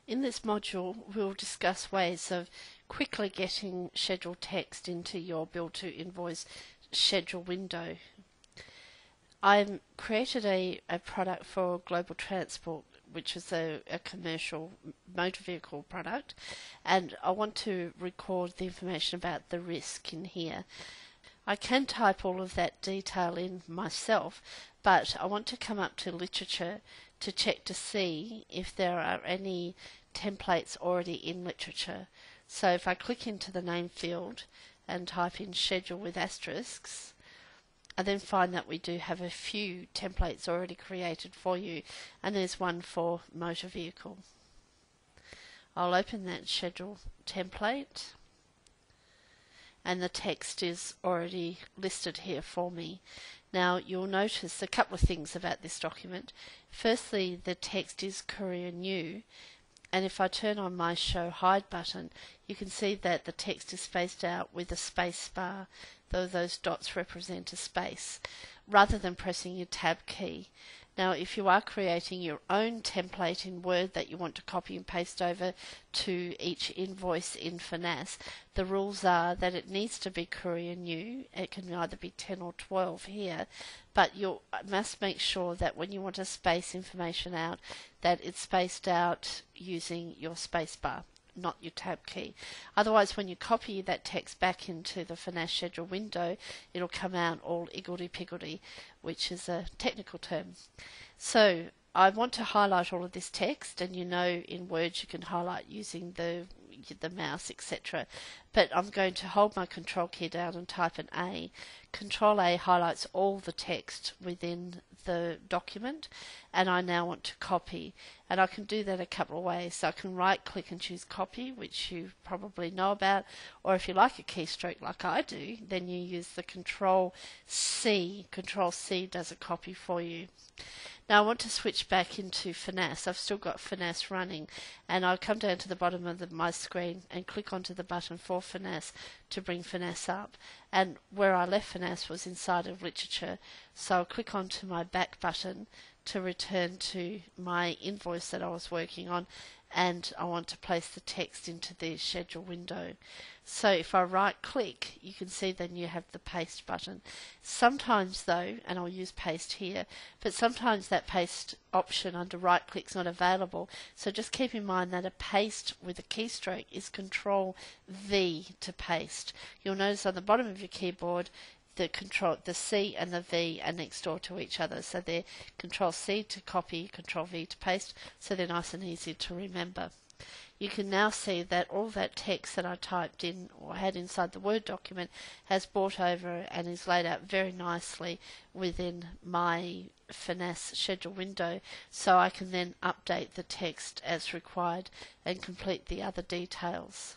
In this module, we'll discuss ways of quickly getting scheduled text into your Bill to Invoice schedule window. I've created a product for global transport, which is a commercial motor vehicle product, and I want to record the information about the risk in here. I can type all of that detail in myself, but I want to come up to literature to check to see if there are any templates already in literature. So if I click into the name field and type in schedule with asterisks, I then find that we do have a few templates already created for you, and there's one for motor vehicle. I'll open that schedule template, and the text is already listed here for me. Now you'll notice a couple of things about this document. Firstly, the text is Courier New, and if I turn on my Show Hide button, you can see that the text is spaced out with a space bar, though those dots represent a space, rather than pressing your Tab key. Now, if you are creating your own template in Word that you want to copy and paste over to each invoice in Finance, the rules are that it needs to be Courier New. It can either be 10 or 12 here, but you must make sure that when you want to space information out, that it's spaced out using your space bar, not your Tab key. Otherwise, when you copy that text back into the Finance schedule window, it'll come out all iggledy-piggledy, which is a technical term. So I want to highlight all of this text, and you know in Word you can highlight using the mouse, etc. But I'm going to hold my Control key down and type an A. Control A highlights all the text within the document, and I now want to copy, and I can do that a couple of ways. So I can right click and choose copy, which you probably know about, or if you like a keystroke like I do, then you use the Control C. Control C does a copy for you. Now I want to switch back into Finance. I've still got Finance running, and I'll come down to the bottom of my screen and click onto the button for Finance to bring Finance up. And where I left Finance was inside of literature, so I'll click onto my back button to return to my invoice that I was working on, and I want to place the text into the schedule window. So if I right click, you can see then you have the paste button. Sometimes though, and I'll use paste here, but sometimes that paste option under right click is not available, so just keep in mind that a paste with a keystroke is Control V to paste. You'll notice on the bottom of your keyboard the C and the V are next door to each other, so they're Control C to copy, Control V to paste, so they're nice and easy to remember. You can now see that all that text that I typed in or had inside the Word document has brought over and is laid out very nicely within my Finance schedule window, so I can then update the text as required and complete the other details.